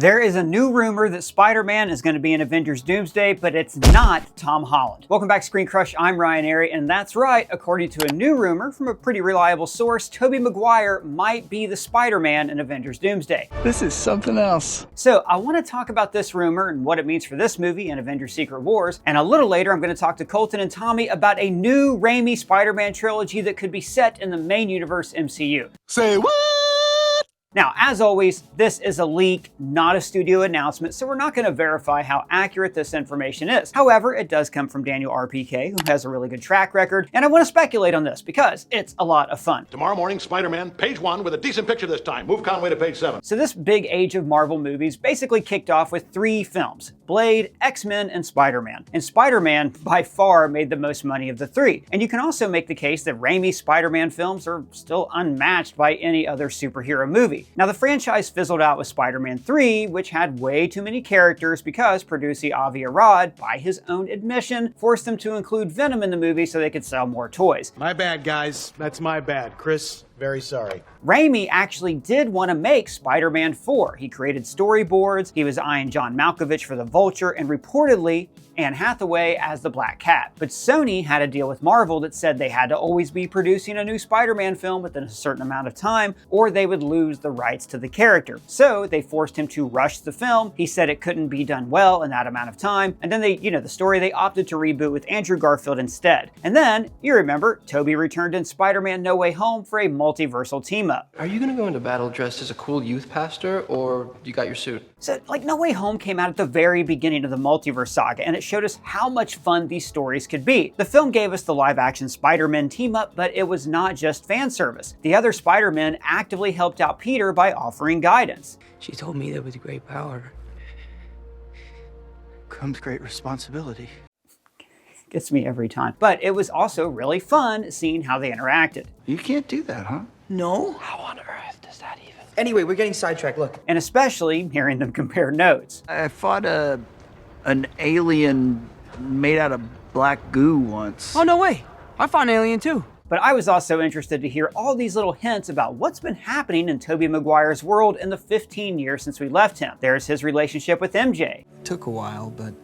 There is a new rumor that Spider-Man is going to be in Avengers Doomsday, but it's not Tom Holland. Welcome back to ScreenCrush, I'm Ryan Airy, and that's right, according to a new rumor from a pretty reliable source, Tobey Maguire might be the Spider-Man in Avengers Doomsday. This is something else. So I want to talk about this rumor and what it means for this movie and Avengers Secret Wars, and a little later I'm going to talk to Colton and Tommy about a new Raimi Spider-Man trilogy that could be set in the main universe MCU. Say what? Now, as always, this is a leak, not a studio announcement, so we're not going to verify how accurate this information is. However, it does come from Daniel RPK, who has a really good track record, and I want to speculate on this because it's a lot of fun. Tomorrow morning, Spider-Man, page 1 with a decent picture this time. Move Conway to page 7. So this big age of Marvel movies basically kicked off with 3 films: Blade, X-Men, and Spider-Man. And Spider-Man, by far, made the most money of the 3. And you can also make the case that Raimi's Spider-Man films are still unmatched by any other superhero movie. Now, the franchise fizzled out with Spider-Man 3, which had way too many characters because producer Avi Arad, by his own admission, forced them to include Venom in the movie so they could sell more toys. My bad, guys. That's my bad. Chris, very sorry. Raimi actually did want to make Spider-Man 4. He created storyboards, he was eyeing John Malkovich for the Vulture, and reportedly Anne Hathaway as the Black Cat. But Sony had a deal with Marvel that said they had to always be producing a new Spider-Man film within a certain amount of time, or they would lose the rights to the character. So they forced him to rush the film. He said it couldn't be done well in that amount of time, and then they opted to reboot with Andrew Garfield instead. And then, you remember, Tobey returned in Spider-Man No Way Home for a multiversal team-up. Are you gonna go into battle dressed as a cool youth pastor, or you got your suit? So, No Way Home came out at the very beginning of the Multiverse saga, and it showed us how much fun these stories could be. The film gave us the live-action Spider-Man team-up, but it was not just fan service. The other Spider-Men actively helped out Peter by offering guidance. She told me that with great power Comes great responsibility. Gets me every time. But it was also really fun seeing how they interacted. You can't do that, huh? No? How on earth does that even? Anyway, we're getting sidetracked, look. And especially hearing them compare notes. I fought an alien made out of black goo once. Oh, no way. I fought an alien too. But I was also interested to hear all these little hints about what's been happening in Tobey Maguire's world in the 15 years since we left him. There's his relationship with MJ. Took a while, but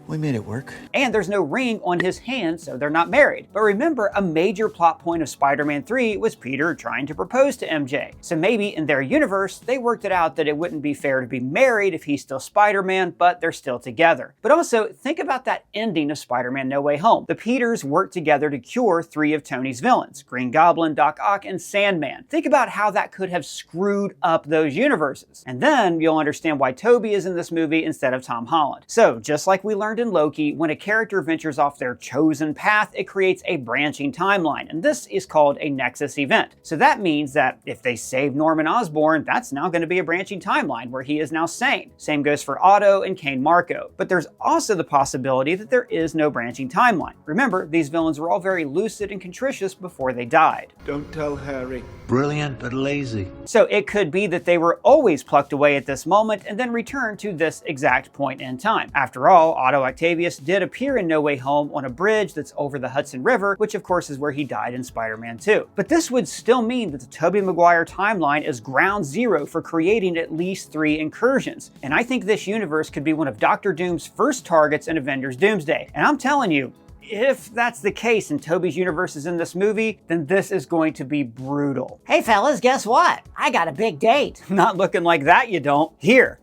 we made it work. And there's no ring on his hand, so they're not married. But remember, a major plot point of Spider-Man 3 was Peter trying to propose to MJ. So maybe in their universe, they worked it out that it wouldn't be fair to be married if he's still Spider-Man, but they're still together. But also, think about that ending of Spider-Man No Way Home. The Peters worked together to cure 3 of Tony's villains: Green Goblin, Doc Ock, and Sandman. Think about how that could have screwed up those universes. And then you'll understand why Tobey is in this movie instead of Tom Holland. So, just like we learned in Loki, when a character ventures off their chosen path, it creates a branching timeline, and this is called a Nexus event. So that means that if they save Norman Osborn, that's now going to be a branching timeline where he is now sane. Same goes for Otto and Kane Marco. But there's also the possibility that there is no branching timeline. Remember, these villains were all very lucid and contritious before they died. Don't tell Harry. Brilliant, but lazy. So it could be that they were always plucked away at this moment and then returned to this exact point in time. After all, Otto Octavius did appear in No Way Home on a bridge that's over the Hudson River, which of course is where he died in Spider-Man 2. But this would still mean that the Tobey Maguire timeline is ground zero for creating at least 3 incursions. And I think this universe could be one of Dr. Doom's first targets in Avengers Doomsday. And I'm telling you, if that's the case and Tobey's universe is in this movie, then this is going to be brutal. Hey fellas, guess what? I got a big date. Not looking like that, you don't. Here.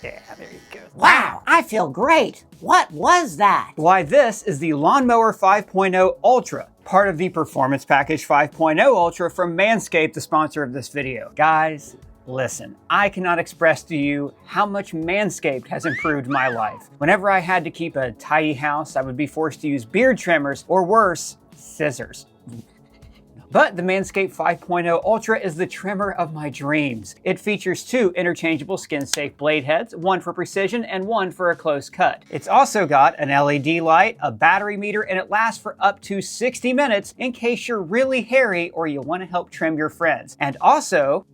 Yeah, there you go. Wow, I feel great. What was that? Why, this is the Lawnmower 5.0 Ultra, part of the Performance Package 5.0 Ultra from Manscaped, the sponsor of this video. Guys, listen, I cannot express to you how much Manscaped has improved my life. Whenever I had to keep a tidy house, I would be forced to use beard trimmers, or worse, scissors. But the Manscaped 5.0 Ultra is the trimmer of my dreams. It features 2 interchangeable skin-safe blade heads, one for precision and one for a close cut. It's also got an LED light, a battery meter, and it lasts for up to 60 minutes in case you're really hairy or you want to help trim your friends. And also,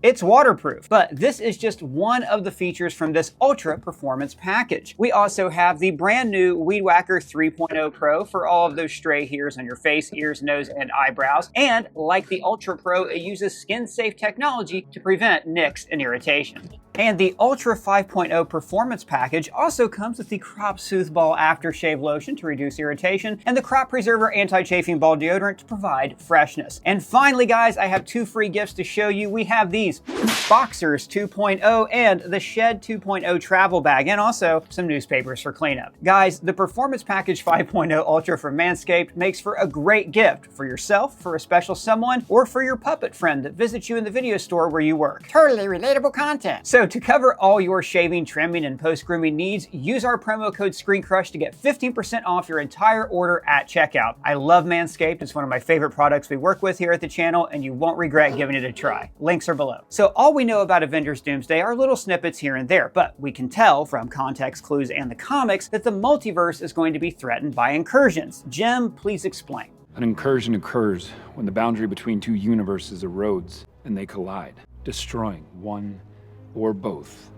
It's waterproof, but this is just one of the features from this Ultra Performance package. We also have the brand new Weed Whacker 3.0 Pro for all of those stray hairs on your face, ears, nose, and eyebrows. And like the Ultra Pro, it uses skin-safe technology to prevent nicks and irritation. And the Ultra 5.0 Performance package also comes with the Crop Soothe Ball Aftershave Lotion to reduce irritation and the Crop Preserver Anti-Chafing Ball Deodorant to provide freshness. And finally, guys, I have 2 free gifts to show you. We have these Boxers 2.0 and the Shed 2.0 travel bag, and also some newspapers for cleanup. Guys, the Performance Package 5.0 Ultra from Manscaped makes for a great gift for yourself, for a special someone, or for your puppet friend that visits you in the video store where you work. Totally relatable content. So to cover all your shaving, trimming, and post-grooming needs, use our promo code ScreenCrush to get 15% off your entire order at checkout. I love Manscaped. It's one of my favorite products we work with here at the channel, and you won't regret giving it a try. Links are below. So all we know about Avengers Doomsday are little snippets here and there, but we can tell from context clues and the comics that the multiverse is going to be threatened by incursions. Jim, please explain. An incursion occurs when the boundary between 2 universes erodes and they collide, destroying one or both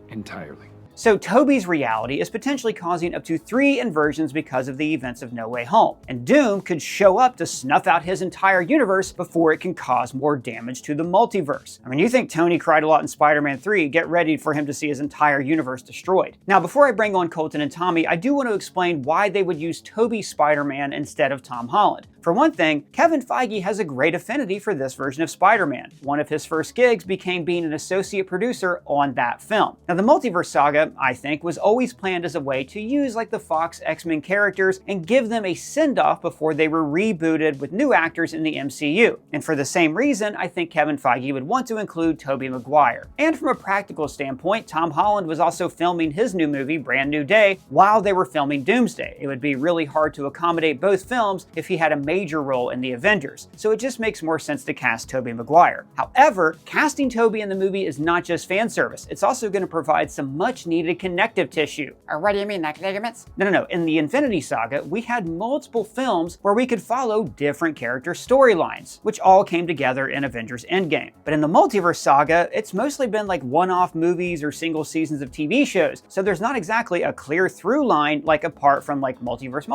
entirely. So Tobey's reality is potentially causing up to 3 inversions because of the events of No Way Home, and Doom could show up to snuff out his entire universe before it can cause more damage to the multiverse. I mean, you think Tony cried a lot in Spider-Man 3, get ready for him to see his entire universe destroyed. Now, before I bring on Colton and Tommy, I do want to explain why they would use Tobey Spider-Man instead of Tom Holland. For one thing, Kevin Feige has a great affinity for this version of Spider-Man. One of his first gigs became being an associate producer on that film. Now, the Multiverse saga, I think, was always planned as a way to use like the Fox X-Men characters and give them a send-off before they were rebooted with new actors in the MCU. And for the same reason, I think Kevin Feige would want to include Tobey Maguire. And from a practical standpoint, Tom Holland was also filming his new movie, Brand New Day, while they were filming Doomsday. It would be really hard to accommodate both films if he had a major role in the Avengers, so it just makes more sense to cast Tobey Maguire. However, casting Tobey in the movie is not just fan service, it's also going to provide some much needed connective tissue. Or what do you mean, like ligaments? No. In the Infinity Saga, we had multiple films where we could follow different character storylines, which all came together in Avengers Endgame. But in the Multiverse Saga, it's mostly been like one-off movies or single seasons of TV shows, so there's not exactly a clear through line like apart from like Multiverse.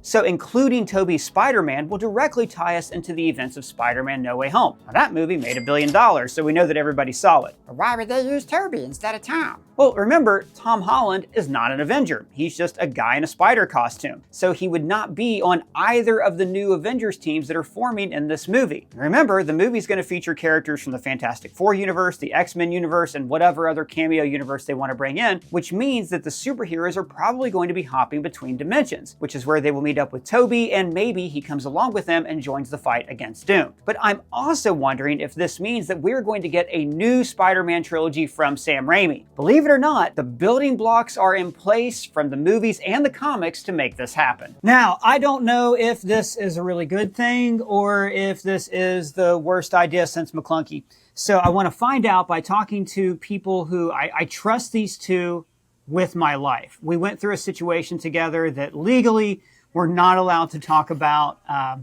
So including Tobey's Spider-Man will directly tie us into the events of Spider-Man No Way Home. Now, that movie made $1 billion, so we know that everybody saw it. But why would they use Tobey instead of Tom? Well, remember, Tom Holland is not an Avenger. He's just a guy in a spider costume. So he would not be on either of the new Avengers teams that are forming in this movie. Remember, the movie's going to feature characters from the Fantastic Four universe, the X-Men universe, and whatever other cameo universe they want to bring in, which means that the superheroes are probably going to be hopping between dimensions, which is where they will meet up with Tobey, and maybe he comes along with them and joins the fight against Doom. But I'm also wondering if this means that we're going to get a new Spider-Man trilogy from Sam Raimi. Believe it or not, the building blocks are in place from the movies and the comics to make this happen. Now, I don't know if this is a really good thing or if this is the worst idea since McClunky. So I want to find out by talking to people who I trust these two with my life. We went through a situation together that legally we're not allowed to talk about,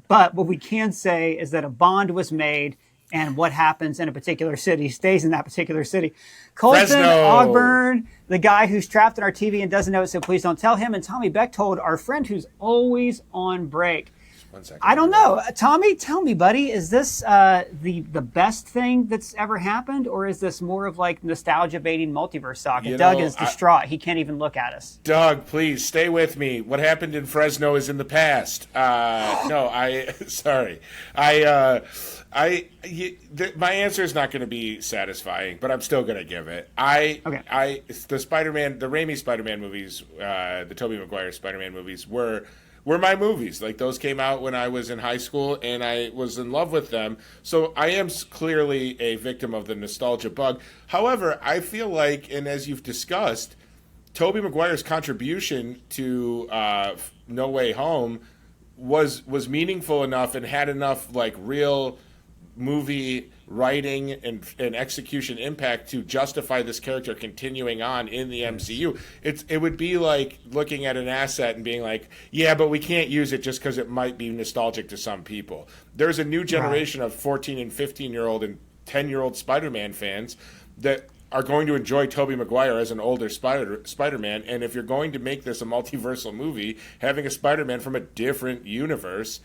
but what we can say is that a bond was made, and what happens in a particular city stays in that particular city. Colton Ogburn, the guy who's trapped in our TV and doesn't know it, so please don't tell him. And Tommy Bechtold, our friend who's always on break. 1 second. I don't know. Tommy, tell me, buddy, is this the best thing that's ever happened, or is this more of like nostalgia baiting Multiverse saga? Doug is distraught. He can't even look at us. Doug, please stay with me. What happened in Fresno is in the past. Sorry. My answer is not going to be satisfying, but I'm still going to give it. The Raimi Spider-Man movies, the Tobey Maguire Spider-Man movies were my movies. Like, those came out when I was in high school, and I was in love with them. So I am clearly a victim of the nostalgia bug. However, I feel like, and as you've discussed, Tobey Maguire's contribution to No Way Home was meaningful enough and had enough like real movie writing and execution impact to justify this character continuing on in the MCU. It would be like looking at an asset and being like, yeah, but we can't use it just because it might be nostalgic to some people. There's a new generation of 14 and 15-year-old and 10-year-old Spider-Man fans that are going to enjoy Tobey Maguire as an older Spider-Man, and if you're going to make this a multiversal movie, having a Spider-Man from a different universe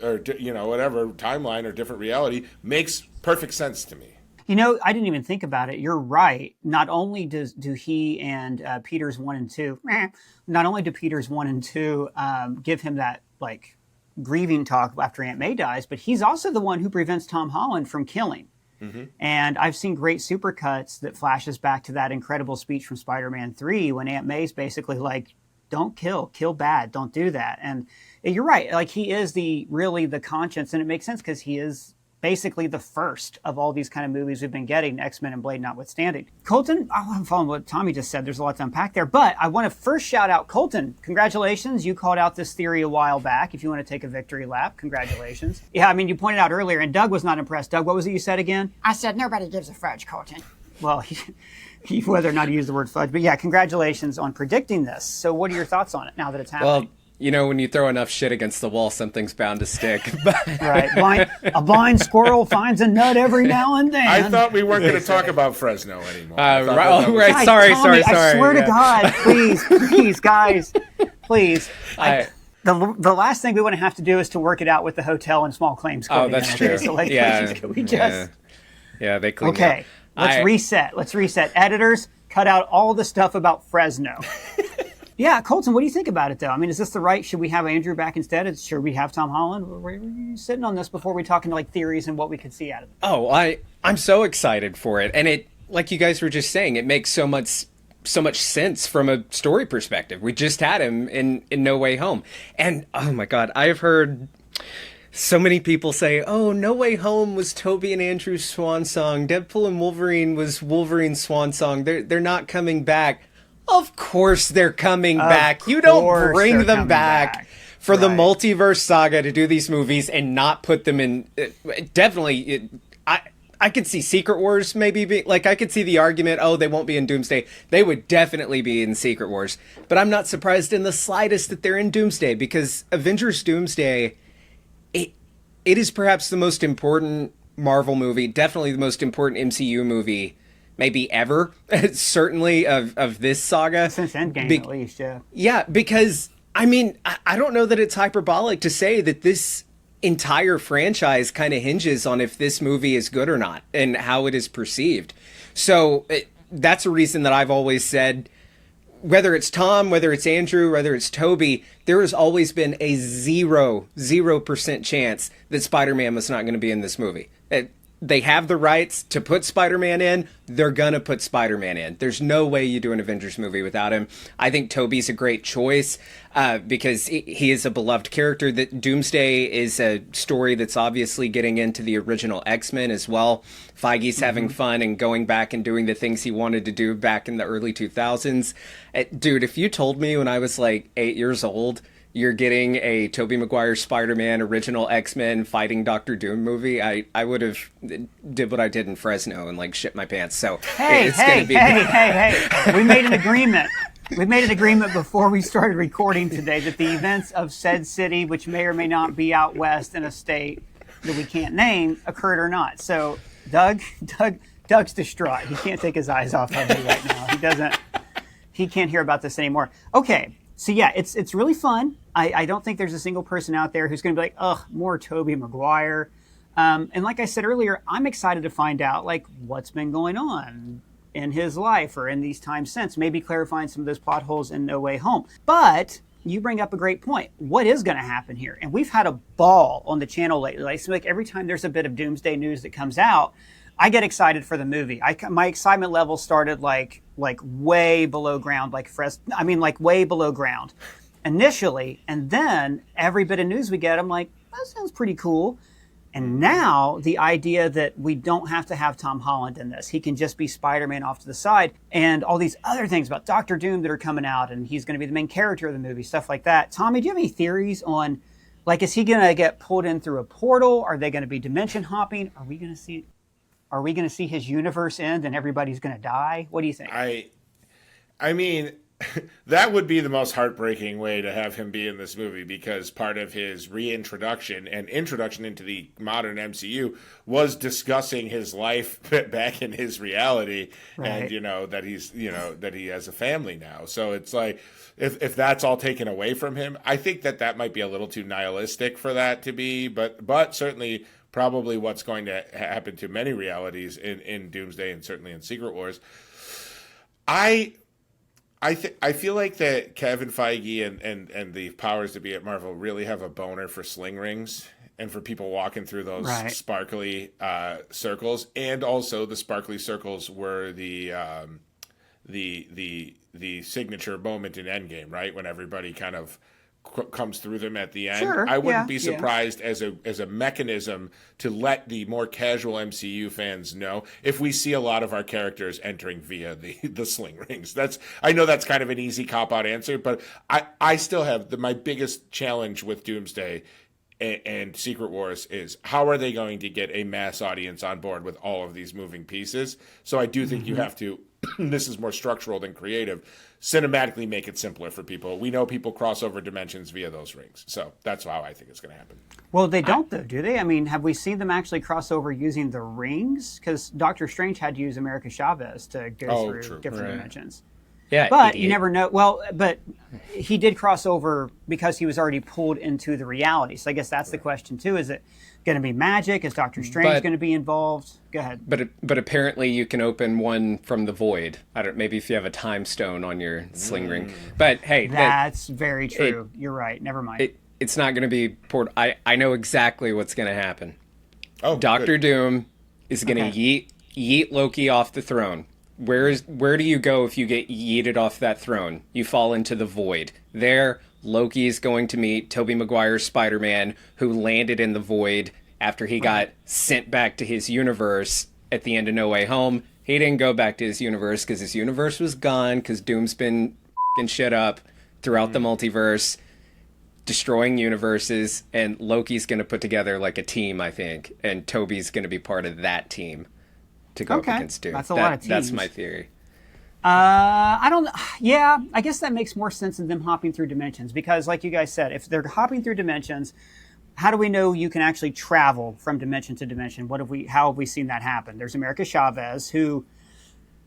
or, you know, whatever timeline or different reality makes perfect sense to me. You know, I didn't even think about it. You're right. Not only do he and Peter's 1 and 2, not only do Peter's 1 and 2 give him that, like, grieving talk after Aunt May dies, but he's also the one who prevents Tom Holland from killing. Mm-hmm. And I've seen great supercuts that flashes back to that incredible speech from Spider-Man 3 when Aunt May's basically like, don't kill bad, don't do that. And you're right, like he is really the conscience, and it makes sense because he is basically the first of all these kind of movies we've been getting, X-Men and Blade notwithstanding. Colton, I'm following what Tommy just said. There's a lot to unpack there, but I want to first shout out Colton. Congratulations. You called out this theory a while back. If you want to take a victory lap, congratulations. Yeah, I mean, you pointed out earlier, and Doug was not impressed. Doug, what was it you said again? I said nobody gives a fudge, Colton. Well, he whether or not he used the word fudge, but yeah, congratulations on predicting this. So what are your thoughts on it now that it's happening? Well, you know, when you throw enough shit against the wall, something's bound to stick. Right. A blind squirrel finds a nut every now and then. I thought we weren't going to talk about Fresno anymore. Right. Sorry. I swear to God, please, guys, please. The last thing we want to have to do is to work it out with the hotel and small claims court. Oh, that's true. So, like, yeah. They clean Okay, up. Let's reset. Editors, cut out all the stuff about Fresno. Yeah, Colton, what do you think about it, though? I mean, is this the right? Should we have Andrew back instead? Should we have Tom Holland? We're sitting on this before we talk into like theories and what we could see out of it. Oh, I'm so excited for it, and it, like you guys were just saying, it makes so much sense from a story perspective. We just had him in No Way Home, and oh my God, I have heard so many people say, "Oh, No Way Home was Tobey and Andrew's swan song. Deadpool and Wolverine was Wolverine's swan song. They're not coming back." Of course they're coming back. You don't bring them back for the multiverse saga to do these movies and not put them in. Definitely, I could see Secret Wars maybe be like, I could see the argument, oh, they won't be in Doomsday. They would definitely be in Secret Wars. But I'm not surprised in the slightest that they're in Doomsday, because Avengers Doomsday, it is perhaps the most important Marvel movie, definitely the most important MCU movie maybe ever, certainly of this saga. Since Endgame, at least, yeah. Yeah, because, I mean, I don't know that it's hyperbolic to say that this entire franchise kind of hinges on if this movie is good or not and how it is perceived. So that's a reason that I've always said, whether it's Tom, whether it's Andrew, whether it's Tobey, there has always been a 0% chance that Spider-Man was not going to be in this movie. They have the rights to put Spider-Man in. They're going to put Spider-Man in. There's no way you do an Avengers movie without him. I think Tobey's a great choice because he is a beloved character. That Doomsday is a story that's obviously getting into the original X-Men as well. Feige's having fun and going back and doing the things he wanted to do back in the early 2000s. Dude, if you told me when I was like 8 years old, you're getting a Tobey Maguire Spider-Man original X-Men fighting Dr. Doom movie, I would have did what I did in Fresno and like shit my pants. So hey, we made an agreement. We made an agreement before we started recording today that the events of said city, which may or may not be out west in a state that we can't name, occurred or not. So Doug's distraught. He can't take his eyes off of me right now. He can't hear about this anymore. Okay. So yeah, it's really fun. I don't think there's a single person out there who's going to be like, ugh, more Tobey Maguire. And like I said earlier, I'm excited to find out like what's been going on in his life or in these times since, maybe clarifying some of those plot holes in No Way Home. But you bring up a great point. What is going to happen here? And we've had a ball on the channel lately. Like, so like every time there's a bit of Doomsday news that comes out, I get excited for the movie. My excitement level started like way below ground, like way below ground initially. And then every bit of news we get, I'm like, that sounds pretty cool. And now the idea that we don't have to have Tom Holland in this. He can just be Spider-Man off to the side, and all these other things about Doctor Doom that are coming out, and he's going to be the main character of the movie, stuff like that. Tommy, do you have any theories on, like, is he going to get pulled in through a portal? Are they going to be dimension hopping? Are we going to see Are we going to see his universe end and everybody's going to die? What do you think? I mean, that would be the most heartbreaking way to have him be in this movie, because part of his reintroduction and introduction into the modern MCU was discussing his life back in his reality, and that he's that he has a family now. So it's like, if that's all taken away from him, I think that might be a little too nihilistic for that to be, but certainly probably what's going to happen to many realities in Doomsday and certainly in Secret Wars. I feel like that Kevin Feige and the powers that be at Marvel really have a boner for sling rings and for people walking through those sparkly circles, and also the sparkly circles were the signature moment in Endgame, right, when everybody kind of comes through them at the end. Sure, I wouldn't be surprised as a mechanism to let the more casual MCU fans know if we see a lot of our characters entering via the sling rings. I know that's kind of an easy cop-out answer, but I still have my biggest challenge with Doomsday and Secret Wars is, how are they going to get a mass audience on board with all of these moving pieces? So I do think you have to, this is more structural than creative, cinematically make it simpler for people. We know people cross over dimensions via those rings. So that's how I think it's going to happen. Well, they don't, though, do they? I mean, have we seen them actually cross over using the rings? Because Doctor Strange had to use America Chavez to go through different dimensions. Yeah, but you never know. Well, but he did cross over because he was already pulled into the reality. So I guess that's the question, too. Is it going to be magic? Is Doctor Strange going to be involved? Go ahead. But apparently you can open one from the void. Maybe if you have a time stone on your sling ring. But hey, that's very true. You're right. Never mind. It's not going to be poured. I know exactly what's going to happen. Oh, Doctor Doom is going to yeet Loki off the throne. Where do you go if you get yeeted off that throne? You fall into the void. There, Loki is going to meet Tobey Maguire's Spider-Man, who landed in the void after he got sent back to his universe at the end of No Way Home. He didn't go back to his universe because his universe was gone, because Doom's been f***ing shit up throughout the multiverse, destroying universes, and Loki's going to put together like a team, I think, and Tobey's going to be part of that team to go up against Doom. That's a lot of teams. That's my theory. I don't. Yeah, I guess that makes more sense than them hopping through dimensions, because, like you guys said, if they're hopping through dimensions, how do we know you can actually travel from dimension to dimension? How have we seen that happen? There's America Chavez, who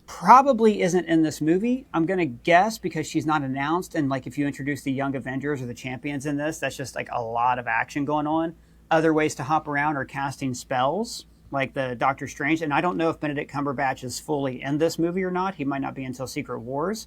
probably isn't in this movie, I'm gonna guess, because she's not announced. And like, if you introduce the Young Avengers or the Champions in this, that's just like a lot of action going on. Other ways to hop around are casting spells, like the Doctor Strange. And I don't know if Benedict Cumberbatch is fully in this movie or not. He might not be until Secret Wars.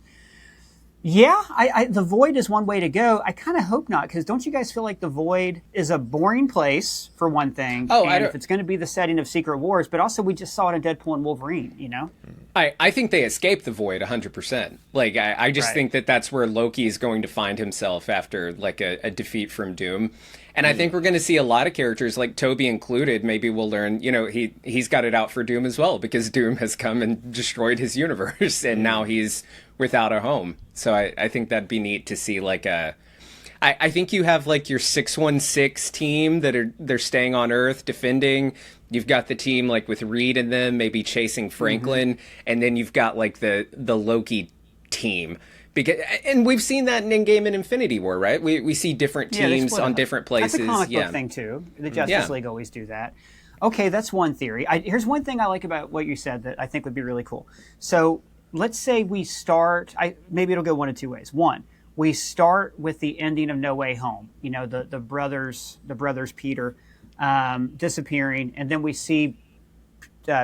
Yeah, the Void is one way to go. I kind of hope not, because don't you guys feel like the Void is a boring place, for one thing? And if it's going to be the setting of Secret Wars, but also we just saw it in Deadpool and Wolverine, you know? I think they escape the Void 100%. Like, I just think that's where Loki is going to find himself after, like, a defeat from Doom. And I think we're going to see a lot of characters, like Tobey included. Maybe we'll learn, he's got it out for Doom as well, because Doom has come and destroyed his universe, and now he's without a home. So I think that'd be neat to see, like, I think you have, like, your 616 team they're staying on Earth, defending. You've got the team, like, with Reed and them, maybe chasing Franklin. And then you've got, like, the Loki team. And we've seen that in Endgame and Infinity War, right? We see different teams on different places. That's a comic book thing, too. The Justice League always do that. Okay, that's one theory. Here's one thing I like about what you said that I think would be really cool. So let's say we start, maybe it'll go one of two ways. One, we start with the ending of No Way Home. The brothers Peter disappearing, and then we see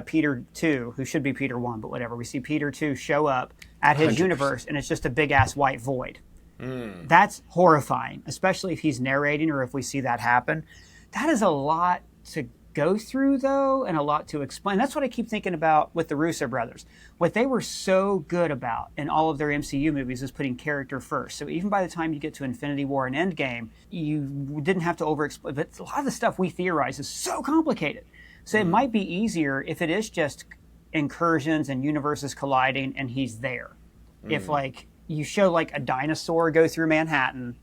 Peter 2, who should be Peter 1, but whatever. We see Peter 2 show up at his 100%. Universe, and it's just a big-ass white void. That's horrifying, especially if he's narrating or if we see that happen. That is a lot to go through, though, and a lot to explain. That's what I keep thinking about with the Russo brothers. What they were so good about in all of their MCU movies is putting character first. So even by the time you get to Infinity War and Endgame, you didn't have to over-explain. But a lot of the stuff we theorize is so complicated. So it might be easier if it is just incursions and universes colliding and he's there. If, like, you show, like, a dinosaur go through Manhattan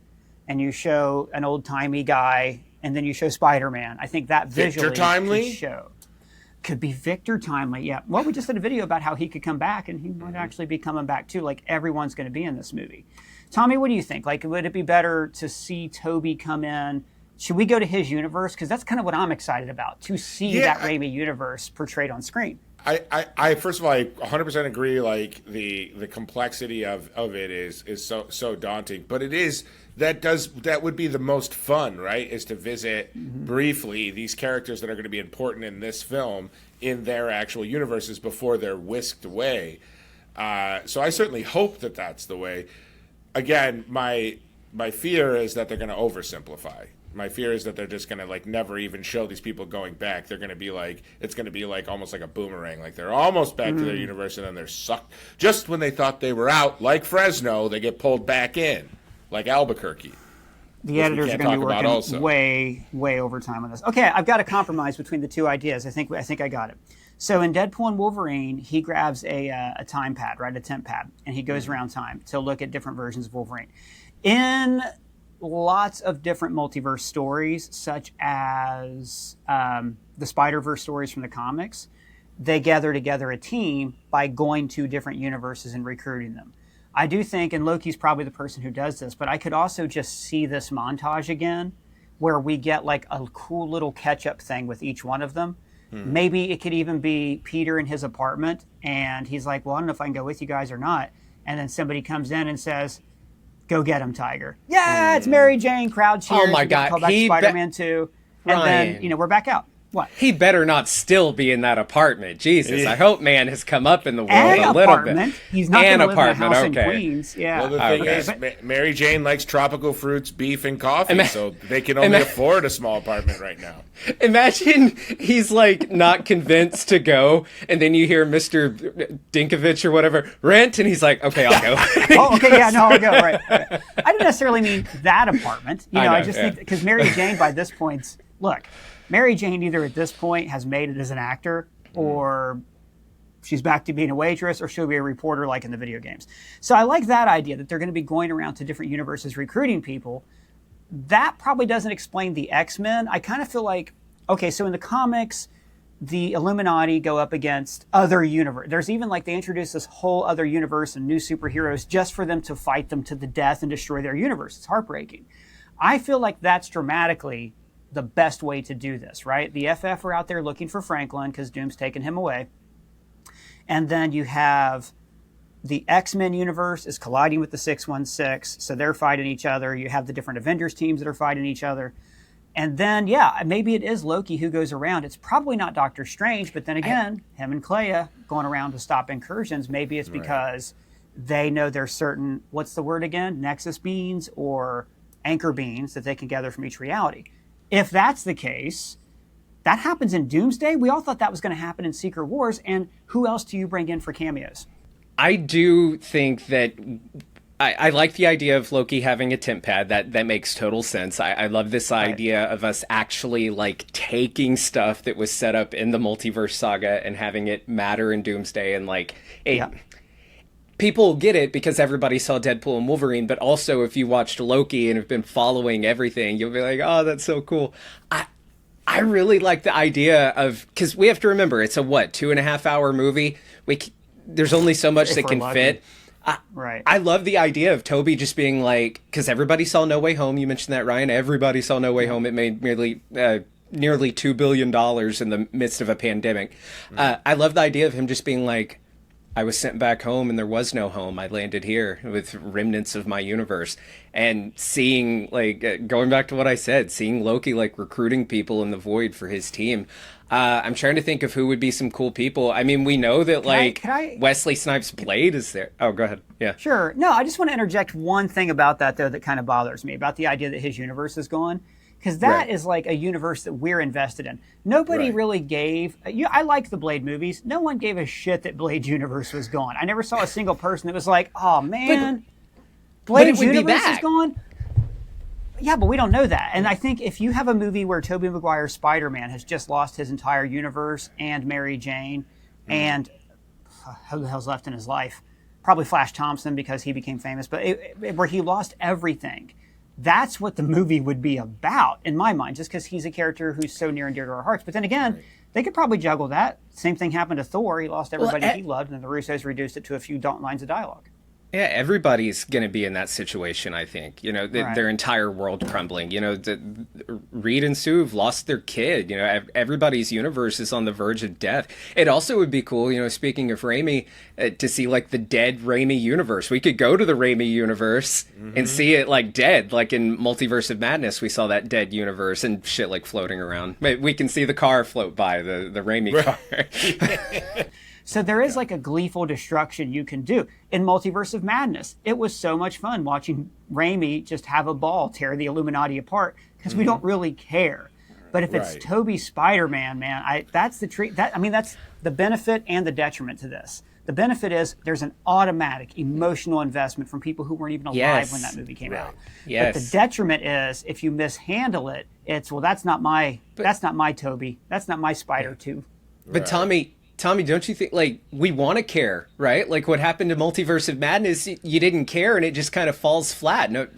and you show an old-timey guy and then you show Spider-Man, I think that visually could show. Could be Victor Timely, yeah. Well, we just did a video about how he could come back, and he might actually be coming back too. Like, everyone's going to be in this movie. Tommy, what do you think? Like, would it be better to see Tobey come in? Should we go to his universe? Because that's kind of what I'm excited about, to see that Raimi universe portrayed on screen. I first of all, I 100% agree. Like, the complexity of it is so daunting, but it is that would be the most fun, right? Is to visit briefly these characters that are going to be important in this film in their actual universes before they're whisked away. So I certainly hope that that's the way. Again, my fear is that they're going to oversimplify. My fear is that they're just going to like never even show these people going back. They're going to be like, it's going to be like almost like a boomerang. Like they're almost back to their universe and then they're sucked. Just when they thought they were out, like Fresno, they get pulled back in, like Albuquerque. The editors are going to be working way overtime on this. Okay, I've got a compromise between the two ideas. I think I got it. So in Deadpool and Wolverine, he grabs a time pad, right, a temp pad, and he goes around time to look at different versions of Wolverine. In lots of different multiverse stories, such as the Spider-Verse stories from the comics, they gather together a team by going to different universes and recruiting them. I do think, and Loki's probably the person who does this, but I could also just see this montage again where we get like a cool little catch-up thing with each one of them. Maybe it could even be Peter in his apartment, and he's like, well, I don't know if I can go with you guys or not. And then somebody comes in and says, go get him, Tiger. Yeah, it's Mary Jane, crowd cheers. Oh my God. Call back Spider-Man 2. And then, we're back out. What? He better not still be in that apartment. Jesus, I hope man has come up in the world a little bit. He's not going to live in a house in Queens. Yeah. Well, the thing is, Mary Jane likes tropical fruits, beef, and coffee, so they can only afford a small apartment right now. Imagine he's like not convinced to go, and then you hear Mr. Dinkovich or whatever rent, and he's like, okay, I'll go. I'll go. Right. I didn't necessarily mean that apartment. I just think because Mary Jane by this point, look. Mary Jane either at this point has made it as an actor or she's back to being a waitress or she'll be a reporter like in the video games. So I like that idea that they're going to be going around to different universes recruiting people. That probably doesn't explain the X-Men. I kind of feel like, okay, so in the comics, the Illuminati go up against other universe. There's even like they introduce this whole other universe and new superheroes just for them to fight them to the death and destroy their universe. It's heartbreaking. I feel like that's dramatically the best way to do this, right? The FF are out there looking for Franklin because Doom's taken him away. And then you have the X-Men universe is colliding with the 616, so they're fighting each other. You have the different Avengers teams that are fighting each other. And then, maybe it is Loki who goes around. It's probably not Doctor Strange, but then again, him and Clea going around to stop incursions. Maybe it's because they know there's certain, what's the word again? Nexus beans or anchor beans that they can gather from each reality. If that's the case, that happens in Doomsday. We all thought that was going to happen in Secret Wars. And who else do you bring in for cameos? I do think that I like the idea of Loki having a temp pad. That makes total sense. I love this idea of us actually like taking stuff that was set up in the multiverse saga and having it matter in Doomsday and like people get it because everybody saw Deadpool and Wolverine, but also if you watched Loki and have been following everything, you'll be like, oh, that's so cool. I really like the idea of, because we have to remember, it's a 2.5 hour movie. There's only so much that can fit. I love the idea of Tobey just being like, because everybody saw No Way Home. You mentioned that, Ryan. Everybody saw No Way Home. It made nearly $2 billion in the midst of a pandemic. I love the idea of him just being like, I was sent back home and there was no home. I landed here with remnants of my universe. And seeing, like, going back to what I said, seeing Loki, like, recruiting people in the void for his team. I'm trying to think of who would be some cool people. I mean, we know that, Wesley Snipes' Blade is there. Oh, go ahead. Yeah. Sure. No, I just want to interject one thing about that, though, that kind of bothers me, about the idea that his universe is gone. Because that is like a universe that we're invested in. Nobody really gave... I like the Blade movies. No one gave a shit that Blade's universe was gone. I never saw a single person that was like, oh, man, Blade's universe is gone? Yeah, but we don't know that. And I think if you have a movie where Tobey Maguire's Spider-Man has just lost his entire universe and Mary Jane and who the hell's left in his life? Probably Flash Thompson because he became famous, but where he lost everything. That's what the movie would be about, in my mind, just because he's a character who's so near and dear to our hearts. But then again, They could probably juggle that. Same thing happened to Thor. He lost everybody he loved, and the Russos reduced it to a few lines of dialogue. Yeah, everybody's going to be in that situation, I think. You know, their entire world crumbling. You know, Reed and Sue have lost their kid. You know, everybody's universe is on the verge of death. It also would be cool, you know, speaking of Raimi, to see, like, the dead Raimi universe. We could go to the Raimi universe and see it, like, dead. Like in Multiverse of Madness, we saw that dead universe and shit, like, floating around. We can see the car float by, the Raimi car. So there is like a gleeful destruction you can do. In Multiverse of Madness, it was so much fun watching Raimi just have a ball tear the Illuminati apart because we don't really care. But if it's Tobey Spider-Man, man, that's the treat. That's the benefit and the detriment to this. The benefit is there's an automatic emotional investment from people who weren't even alive when that movie came out. But the detriment is if you mishandle it, it's that's not my Tobey, that's not my Spider too. But Tommy, don't you think, like, we want to care, right? Like what happened to Multiverse of Madness, you didn't care and it just kind of falls flat. No,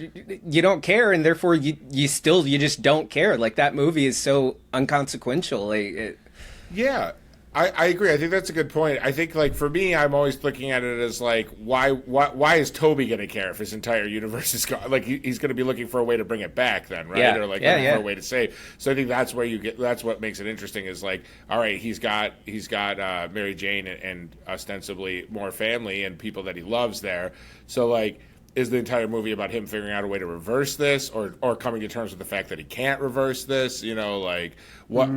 you don't care, and therefore you just don't care. Like, that movie is so unconsequential. Yeah, I agree. I think that's a good point. I think, like, for me, I'm always looking at it as, like, why is Toby going to care if his entire universe is gone? Like, he's going to be looking for a way to bring it back then, right? Or, like, looking for a way to save. So I think that's where that's what makes it interesting is, like, all right, he's got Mary Jane and ostensibly more family and people that he loves there. So, like, is the entire movie about him figuring out a way to reverse this or coming to terms with the fact that he can't reverse this? You know, like, what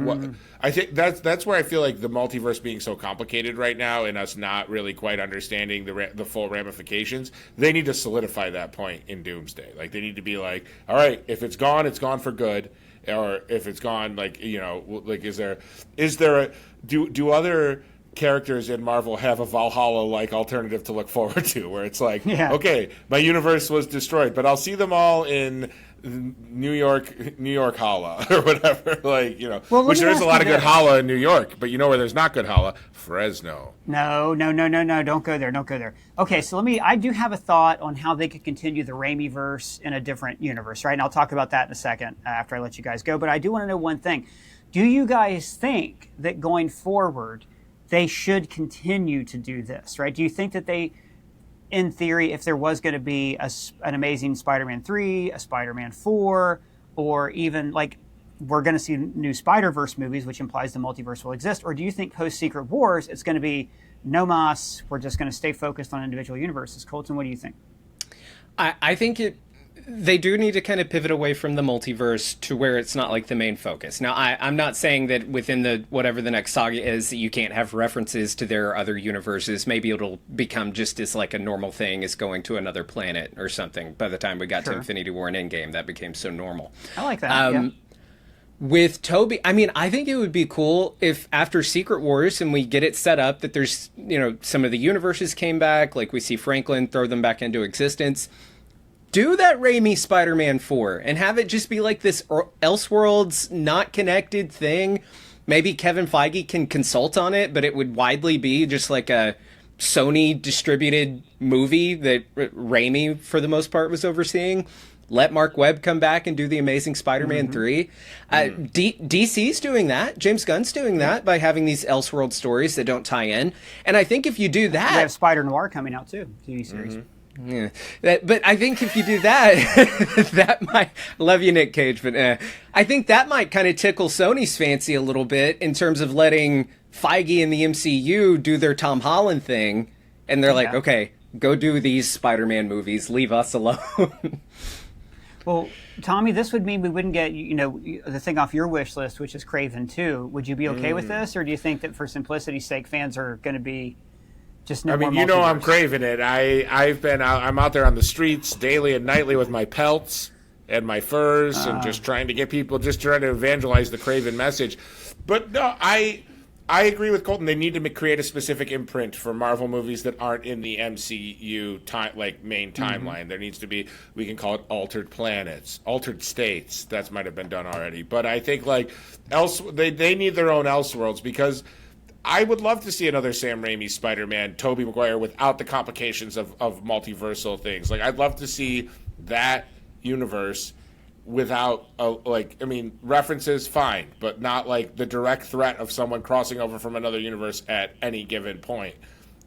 I think that's where I feel like the multiverse being so complicated right now and us not really quite understanding the full ramifications, they need to solidify that point in Doomsday. Like, they need to be like, all right, if it's gone for good. Or if it's gone, like, you know, like, is there do other characters in Marvel have a Valhalla-like alternative to look forward to, where it's like, okay, my universe was destroyed, but I'll see them all in New York Holla or whatever, like, you know, which there is a lot of good Holla in New York, but you know where there's not good Holla? Fresno. No, don't go there. Okay, so I do have a thought on how they could continue the Raimi-Verse in a different universe, right? And I'll talk about that in a second after I let you guys go, but I do want to know one thing. Do you guys think that going forward they should continue to do this, right? Do you think that they, in theory, if there was going to be an Amazing Spider-Man 3, a Spider-Man 4, or even, like, we're going to see new Spider-Verse movies, which implies the multiverse will exist, or do you think post-Secret Wars it's going to be no mas, we're just going to stay focused on individual universes? Colton, what do you think? I think they do need to kind of pivot away from the multiverse to where it's not like the main focus. Now, I'm not saying that within the whatever the next saga is that you can't have references to their other universes. Maybe it'll become just as like a normal thing as going to another planet or something. By the time we got to Infinity War and Endgame, that became so normal. I like that. With Toby, I mean, I think it would be cool if after Secret Wars and we get it set up that there's, you know, some of the universes came back, like we see Franklin throw them back into existence. Do that Raimi Spider-Man 4 and have it just be like this Elseworlds not connected thing. Maybe Kevin Feige can consult on it, but it would widely be just like a Sony distributed movie that Raimi, for the most part, was overseeing. Let Mark Webb come back and do the Amazing Spider-Man 3. DC's doing that. James Gunn's doing that by having these Elseworld stories that don't tie in. And I think if you do that... We have Spider-Noir coming out too, TV series. Yeah, but I think if you do that, that might, love you, Nick Cage, but I think that might kind of tickle Sony's fancy a little bit in terms of letting Feige and the MCU do their Tom Holland thing, and they're like, okay, go do these Spider-Man movies, leave us alone. Well, Tommy, this would mean we wouldn't get, you know, the thing off your wish list, which is Craven 2. Would you be okay with this, or do you think that for simplicity's sake, fans are going to be just no more multiverse? You know, I'm craving it. I'm out there on the streets daily and nightly with my pelts and my furs and just trying to get people, just trying to evangelize the Craven message. But no, I agree with Colton. They need to create a specific imprint for Marvel movies that aren't in the MCU main timeline. There needs to be, we can call it altered planets, altered states. That might have been done already. But I think they need their own Elseworlds, because I would love to see another Sam Raimi Spider-Man, Tobey Maguire, without the complications of multiversal things. Like, I'd love to see that universe without references, fine, but not like the direct threat of someone crossing over from another universe at any given point.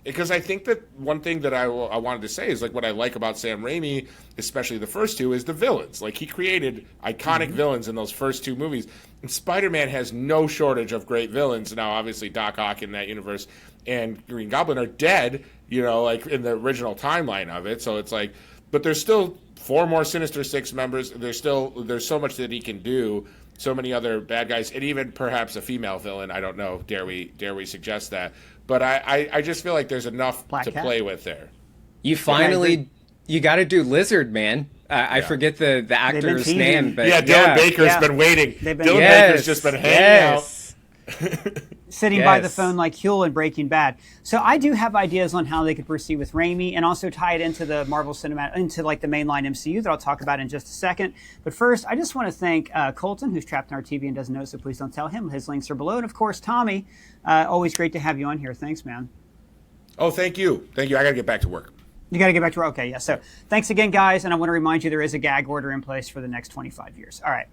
Because I think that one thing that I wanted to say is like what I like about Sam Raimi, especially the first two, is the villains. Like he created iconic villains in those first two movies. And Spider-Man has no shortage of great villains. Now, obviously, Doc Ock in that universe and Green Goblin are dead, like in the original timeline of it. So it's like, but there's still 4 more Sinister Six members. There's so much that he can do. So many other bad guys, and even perhaps a female villain. I don't know. Dare we suggest that? But I just feel like there's enough to play with there. You got to do Lizard Man. I forget the actor's name, but Dylan Baker's been waiting. Dylan Baker's just been hanging out. Sitting by the phone like Huell in Breaking Bad. So I do have ideas on how they could proceed with Raimi and also tie it into the Marvel Cinematic, into like the mainline MCU that I'll talk about in just a second. But first, I just want to thank Colton, who's trapped in our TV and doesn't know, so please don't tell him. His links are below. And of course, Tommy, always great to have you on here. Thanks, man. Oh, thank you. I got to get back to work. You got to get back to work. Okay, yeah. So thanks again, guys. And I want to remind you there is a gag order in place for the next 25 years. All right.